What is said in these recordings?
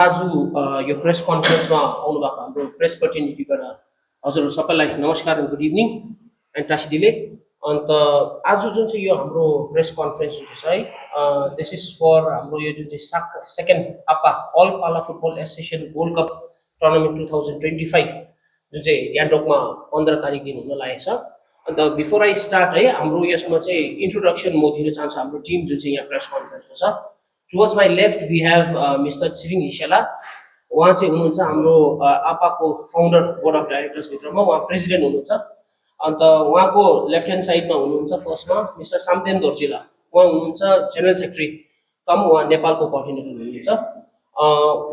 आज यो प्रेस कन्फरेन्समा आउनुभएको हाम्रो प्रेस प्रतिनिधिबाट हजुरहरू सबैलाई नमस्कार एन्ड गुड इभिनिङ एन्ड टासिदिले। अन्त आज जुन चाहिँ यो हाम्रो प्रेस कन्फरेन्स जुन चाहिँ छ है, दिस इज फर हाम्रो यो जुन चाहिँ सेकेन्ड आप्पा अल पाला football association gold cup tournament 2025 जुन चाहिँ ग्यान्टोकमा 15 तारिक दिन हुन लागेको छ। अन्त बिफोर आई स्टार्ट है, हाम्रो यसमा चाहिँ इन्ट्रोडक्सन म दिन चाहन्छु हाम्रो टिम जुन चाहिँ यहाँ प्रेस कन्फरेन्समा छ। Towards my left we have mister Tshering हिसेला। उहाँ चाहिँ हुनुहुन्छ हाम्रो आपाको फाउन्डर बोर्ड अफ डाइरेक्टर्सभित्रमा, उहाँ प्रेसिडेन्ट हुनुहुन्छ। अन्त उहाँको लेफ्ट ह्यान्ड साइडमा हुनुहुन्छ फर्स्टमा मिस्टर साम्तेन दोर्जिला, उहाँ हुनुहुन्छ जेनरल सेक्रेटरी कम, उहाँ नेपालको कोअर्डिनेटर हुनुहुन्छ।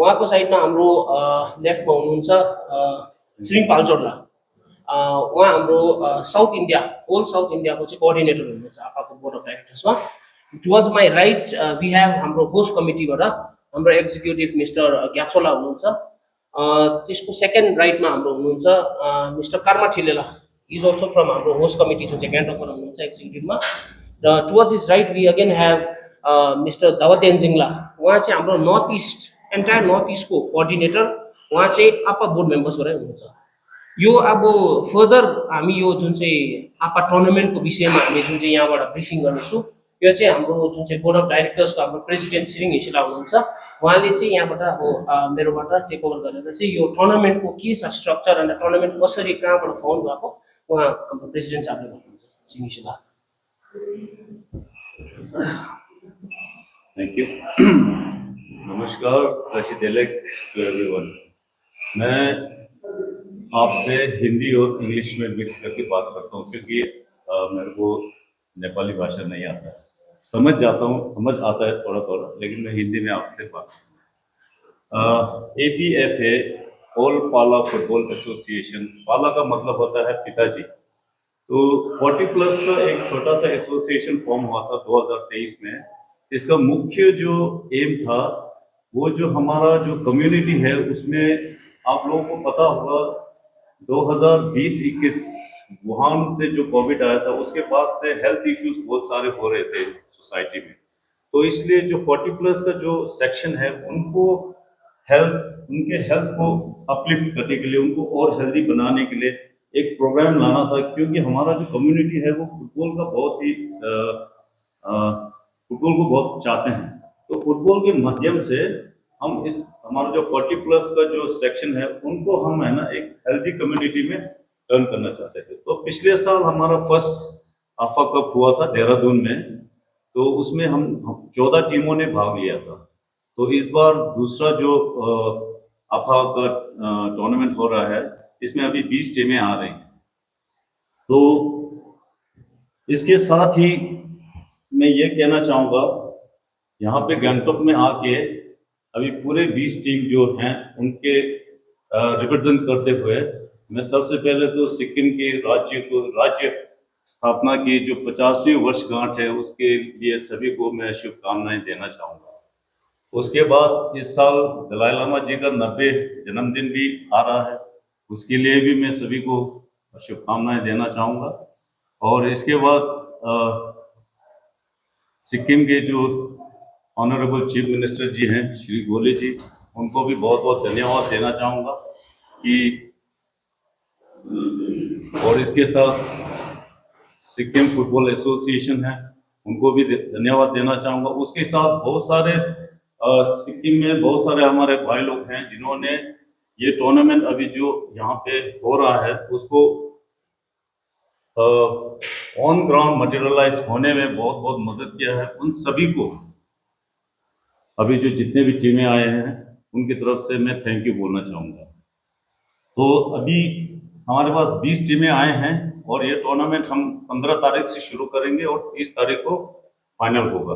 उहाँको साइडमा हाम्रो लेफ्टमा हुनुहुन्छ छिरिङ पाल्चोर्ला, उहाँ हाम्रो साउथ इन्डिया होल साउथ इन्डियाको चाहिँ कोअर्डिनेटर हुनुहुन्छ आपाको बोर्ड अफ डाइरेक्टर्समा। Towards my right we have हाम्रो होस्ट कमिटीबाट हाम्रो एक्जिक्युटिभ मिस्टर ग्याचोला हुनुहुन्छ। त्यसको सेकेन्ड राइटमा हाम्रो हुनुहुन्छ मिस्टर कर्मा ठिलेला, इज अल्सो फ्रम हाम्रो होस्ट कमिटी जुन चाहिँ ग्यान्टोकबाट हुनुहुन्छ एक्जिक्युटिभमा। र towards his right we again have mister Dawa तेन्जिङला, उहाँ चाहिँ हाम्रो नर्थ इस्ट एन्टायर नर्थ इस्टको कोअर्डिनेटर, उहाँ चाहिँ आप्पा बोर्ड मेम्बर्सबाटै हुनुहुन्छ। यो अब फर्दर हामी यो जुन चाहिँ आप्पा टुर्नामेन्टको विषयमा हामी जुन चाहिँ यहाँबाट ब्रिफिङ गर्नेछौँ, यो चाहिँ हाम्रो जुन चाहिँ बोर्ड अफ डाइरेक्टर्सको हाम्रो प्रेसिडेन्ट छिरिङ हिसेला हुनुहुन्छ। उहाँले चाहिँ यहाँबाट अब मेरोबाट टेक ओभर गरेर चाहिँ यो टुर्नामेन्टको के छ स्ट्रक्चर अनि टुर्नामेन्ट कसरी कहाँबाट फाउन्ड भएको उहाँ हाम्रो प्रेसिडेन्ट साहबले भन्नुहुन्छ। छिरिङ हिसेला। Thank you. नमस्कार टू एवरीवन। मैं आपसे हिंदी और इंग्लिश में मिक्स करके बात करता हूँ क्योंकि मेरे को नेपाली भाषा नहीं आता है, समझ जाता हूँ, समझ आता है थोड़ा थोड़ा, लेकिन मैं हिंदी में आपसे बात APFA ऑल पाला फुटबॉल एसोसिएशन, पाला का मतलब होता है पिताजी। तो 40+ का एक छोटा सा एसोसिएशन फॉर्म हुआ था 2023 में। इसका मुख्य जो एम था वो जो हमारा जो कम्युनिटी है उसमें आप लोगों को पता होगा 2020-21 वुहान से जो कोविड आया था उसके बाद से हेल्थ इश्यूज बहुत सारे हो रहे थे सोसाइटी में। तो इसलिए जो 40+ का जो सेक्शन है उनको उनके हेल्थ को अपलिफ्ट करने के लिए, उनको और हेल्दी बनाने के लिए एक प्रोग्राम लाना था, क्योंकि हमारा जो कम्युनिटी है वो फुटबॉल का बहुत ही फुटबॉल को बहुत चाहते हैं। तो फुटबॉल के माध्यम से हम इस हमारा जो 40+ का जो सेक्शन है उनको हम है ना एक हेल्दी कम्युनिटी में टर्न करना चाहते थे। तो पिछले साल हमारा फर्स्ट आफा कप हुआ था देहरादून में, तो उसमें हम 14 टीमों ने भाग लिया था। तो इस बार दूसरा जो आफा का टूर्नामेंट हो रहा है इसमें अभी 20 टीमें आ रही हैं। तो इसके साथ ही मैं ये कहना चाहूँगा, यहाँ पे गैंगटॉक में आके अभी पूरे 20 टीम जो हैं उनके रिप्रेजेंट करते हुए मैं सबसे पहले तो सिक्किम के राज्य स्थापना की जो 50वीं वर्षगांठ है उसके लिए सभी को मैं शुभकामनाएं देना चाहूँगा। उसके बाद इस साल दलाई लामा जी का 90 जन्मदिन भी आ रहा है, उसके लिए भी मैं सभी को शुभकामनाएं देना चाहूँगा। और इसके बाद सिक्किम के जो ऑनरेबल चीफ मिनिस्टर जी हैं श्री गोले जी, उनको भी बहुत बहुत धन्यवाद देना चाहूँगा कि, और इसके साथ सिक्किम फुटबॉल एसोसिएशन है उनको भी धन्यवाद देना चाहूँगा। उसके साथ बहुत सारे सिक्किम में बहुत सारे हमारे भाई लोग हैं जिन्होंने ये टूर्नामेंट अभी जो यहाँ पे हो रहा है उसको ऑन ग्राउंड मटेरियलाइज होने में बहुत बहुत मदद किया है। उन सभी को अभी जो जितने भी टीमें आए हैं उनकी तरफ से मैं थैंक यू बोलना चाहूँगा। तो अभी हमारे पास 20 टीमें आए हैं और ये टूर्नामेंट हम 15 तारीख से शुरू करेंगे और 30 तारीख को फाइनल होगा।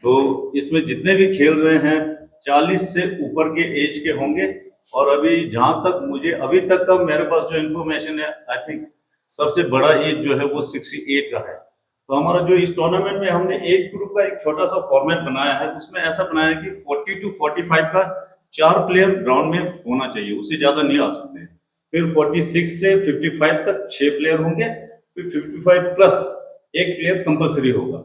तो इसमें जितने भी खेल रहे हैं 40 से ऊपर के एज के होंगे, और अभी जहाँ तक मुझे अभी तक का मेरे पास जो इन्फॉर्मेशन है, आई थिंक सबसे बड़ा एज जो है वो 68 का है। तो हमारा जो इस टूर्नामेंट में हमने एज ग्रुप का एक छोटा सा फॉर्मेट बनाया है, उसमें ऐसा बनाया है कि 40 to 45 का 4 प्लेयर ग्राउंड में होना चाहिए, उससे ज्यादा नहीं आ सकते। फिर 46 से 55 तक 6 प्लेयर होंगे, फिर 55+ एक प्लेयर कंपलसरी होगा।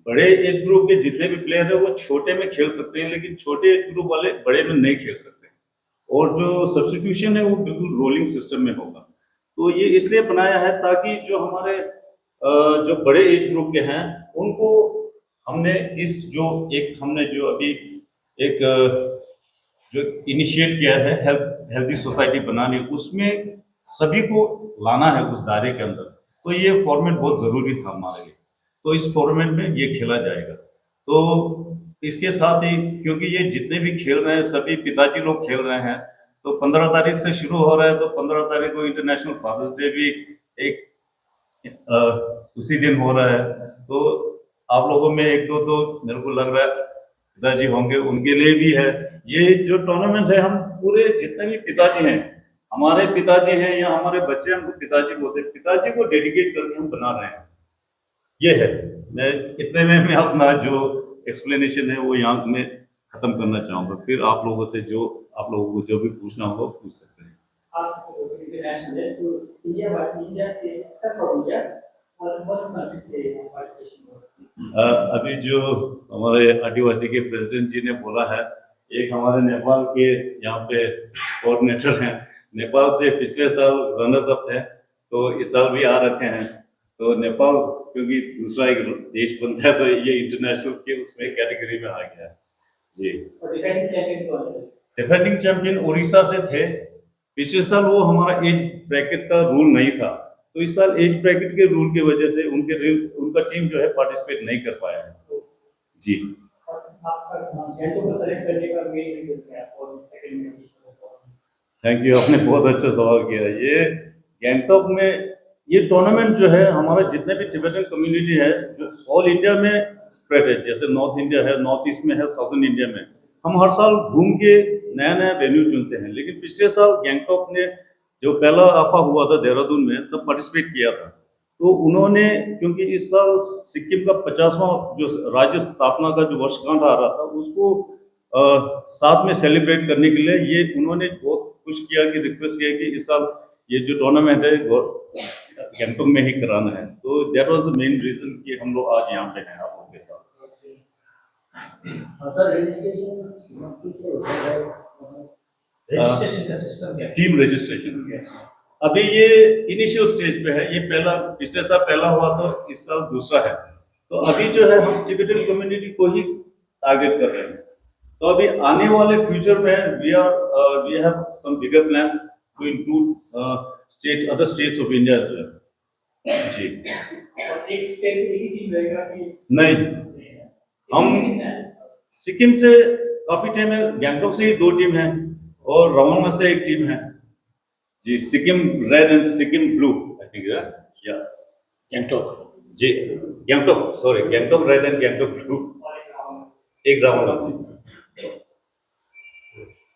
बड़े एज ग्रुप के जितने भी प्लेयर है वो छोटे में खेल सकते हैं, लेकिन छोटे एज ग्रुप वाले बड़े में नहीं खेल सकते। और जो सब्स्टिट्यूशन है वो बिल्कुल रोलिंग सिस्टम में होगा। तो ये इसलिए बनाया है ताकि जो हमारे जो बड़े एज ग्रुप के हैं उनको हमने इस जो एक हमने जो अभी एक जो इनिशिएट किया है हेल्दी सोसाइटी बनाने, उसमें सभी को लाना है उस दायरे के अंदर। तो ये फॉर्मेट बहुत जरूरी था हमारे लिए, तो इस फॉर्मेट में ये खेला जाएगा। तो इसके साथ ही क्योंकि ये जितने भी खेल रहे हैं सभी पिताजी लोग खेल रहे हैं, तो 15 तारीख से शुरू हो रहा है, तो 15 तारीख को इंटरनेशनल फादर्स डे भी एक उसी दिन हो रहा है। तो आप लोगों में एक दो तो मेरे को लग रहा है पिताजी होंगे, उनके लिए भी है ये जो टूर्नामेंट है। हम पूरे जितने भी पिताजी हैं, हमारे पिताजी हैं या हमारे बच्चे हमको पिताजी बोलते हैं, पिताजी को डेडिकेट करके हम बना रहे हैं। ये है, मैं इतने में मैं अपना जो एक्सप्लेनेशन है वो यहाँ में खत्म करना चाहूंगा। फिर आप लोगों से जो आप लोगों को जो भी पूछना होगा पूछ सकते हैं। International to India, but India, except for India, most countries say participation. अभी जो हमारे आदिवासी के प्रेसिडेंट जी ने बोला है, एक हमारे नेपाल के यहाँ पे कोऑर्डिनेटर हैं, नेपाल से पिछले साल रनर्स अप थे, तो इस साल भी आ रखे हैं। तो नेपाल क्योंकि दूसरा एक देश बनता है, तो ये इंटरनेशनल के उसमें कैटेगरी में आ गया है जी। और डिफेंडिंग चैंपियन कौन है? डिफेंडिंग चैंपियन उड़ीसा से थे। पिछले साल वो हमारा एज ब्रैकेट का रूल नहीं था, तो इस साल एज ब्रैकेट के रूल की वजह से उनका टीम जो है पार्टिसिपेट नहीं कर पाया है जी। आपका जेंटो को सेलेक्ट करने का मेन रीजन क्या है और सेकंड में? थैंक यू, आपने बहुत अच्छा सवाल किया। ये गैंगटॉक में ये टूर्नामेंट जो है, हमारा जितने भी टिबेटन कम्युनिटी है जो ऑल इंडिया में स्प्रेड है, जैसे नॉर्थ इंडिया है, नॉर्थ ईस्ट में है, साउथर्न इंडिया में, हम हर साल घूम के नया नया वेन्यू चुनते हैं। लेकिन पिछले साल गैंगटॉक ने जो पहला आफा हुआ था देहरादून में, तब पार्टिसिपेट किया था। तो उन्होंने क्योंकि इस साल सिक्किम का 50वां जो राज्य स्थापना का जो वर्षगांठ आ रहा था, उसको साथ में सेलिब्रेट करने के लिए ये उन्होंने बहुत कुछ किया कि रिक्वेस्ट किया कि इस साल ये जो टूर्नामेंट है गैंगटॉक में ही कराना है। तो that was the main reason कि हम लोग आज यहाँ पे हैं आप लोगों के साथ। रजिस्ट्रेशन का सिस्टम क्या है? टीम रजिस्ट्रेशन अभी ये इनिशियल स्टेज पे है। ये पहला पिछले साल पहला हुआ, तो इस साल दूसरा है। तो अभी जो है हम टिबेटन कम्युनिटी को ही टारगेट कर रहे हैं। तो अभी आने वाले फ्यूचर में we have some bigger plans to include other states of India as well जी। और एक स्टेट से एक ही टीम रहेगा कि नहीं, हम सिक्किम से काफी टीम है, गैंगटॉक से ही 2 टीम है और रवांगा से एक टीम है जी। Sikkim red and Sikkim blue I think या गैंगटॉक जी। Gangtok sorry, Gangtok red and Gangtok blue, एक रवांगा जी।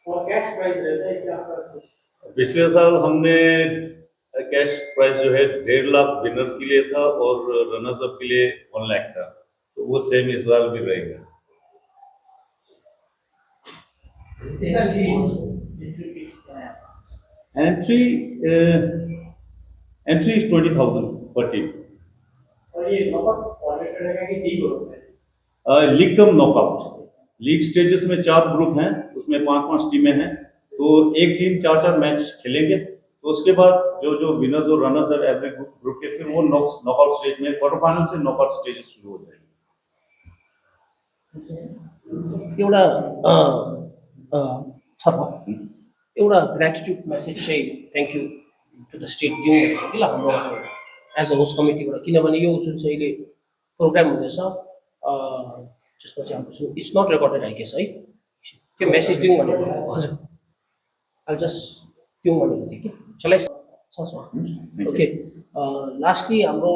और कैश प्राइस रहता है क्या आपका? पिछले साल हमने कैश प्राइस जो है 1.5 लाख विनर के लिए था और रनर्स अप के लिए 1 लाख था, तो वो सेम इस साल भी रहेगा। एंट्री इज 20,000 पर टीम। और ये नॉकआउट फॉर्मेट रहेगा कि लीग होता है? League cum knockout. League stages में 4 ग्रुप हैं, उसमें 5-5 टीमें हैं। तो एक टीम 4-4 मैच खेलेंगे, तो उसके बाद जो विनर्स और रनर्स है एवरी ग्रुप के, फिर वो नॉकआउट स्टेज में क्वार्टर फाइनल से नॉकआउट स्टेजेस शुरू हो जाएंगे। एउटा एउटा ग्रेटिट्युड मेसेज चाहिँ thank you to the state दिउँ भनेको कि ल हाम्रो एज अ होस्ट कमिटीबाट। किनभने यो जुन चाहिँ अहिले प्रोग्राम हुँदैछ जसमा चाहिँ हाम्रो it's not recorded I guess है, त्यो मेसेज दिउँ भनेको। हजुर आई जस्ट दिउँ भनेको थिएँ कि चलाइ ओके। लास्टली हाम्रो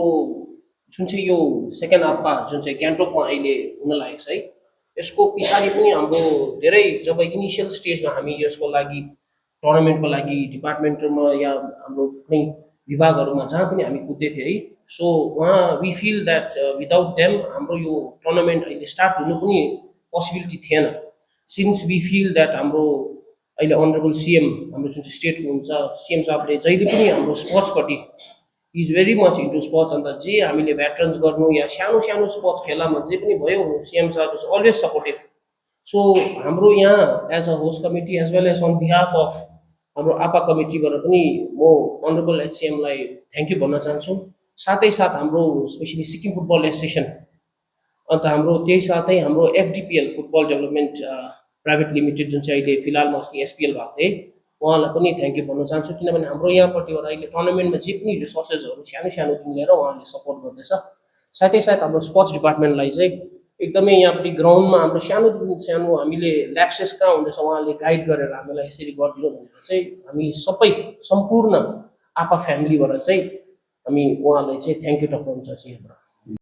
जुन चाहिँ यो सेकेन्ड हाफमा जुन चाहिँ गान्तोकमा अहिले हुन लागेको छ है, यसको पछाडि पनि हाम्रो धेरै जब इनिसियल स्टेजमा हामी यसको लागि टुर्नामेन्टको लागि डिपार्टमेन्टमा या हाम्रो कुनै विभागहरूमा जहाँ पनि हामी कुद्दै थियौँ है, सो उहाँ we feel that without them हाम्रो यो टुर्नामेन्ट अहिले स्टार्ट हुनु पनि पोसिबिलिटी थिएन। सिन्स वी फिल द्याट हाम्रो अहिले अनरेबल सिएम हाम्रो जुन चाहिँ स्टेटको हुन्छ, सिएम साहबले जहिले पनि हाम्रो स्पोर्ट्सपट्टि is very much into sports. अन्त जे हामीले भेटरन्स गर्नु या सानो सानो स्पोर्ट्स खेलामा जे पनि भयो CM sir is always supportive. So हाम्रो यहाँ as a host committee as well as on behalf of हाम्रो APA कमिटीबाट पनि म अनरेबल HCMलाई थ्याङ्क यू भन्न चाहन्छु। साथै साथ हाम्रो स्पेसली सिक्किम फुटबल एसोसिएसन अन्त हाम्रो त्यही साथै हाम्रो FDPL football development private limited जुन चाहिँ अहिले फिलहालमा अस्ति SPL भएको थिए उहाँलाई पनि थ्याङ्क यू भन्न चाहन्छु। किनभने हाम्रो यहाँपट्टिबाट अहिले टुर्नामेन्टमा जे पनि रिसोर्सेसहरू सानो सानोदेखि लिएर उहाँले सपोर्ट गर्दैछ। साथै साथ हाम्रो स्पोर्ट्स डिपार्टमेन्टलाई चाहिँ एकदमै यहाँपट्टि ग्राउन्डमा हाम्रो सानोदेखि सानो हामीले ल्याप्सेस कहाँ हुँदैछ उहाँले गाइड गरेर हामीलाई यसरी गरिदिनु भनेर चाहिँ हामी सबै सम्पूर्ण APA फ्यामिलीबाट चाहिँ हामी उहाँलाई चाहिँ थ्याङ्क यू टक्राउन चाहन्छु यहाँबाट।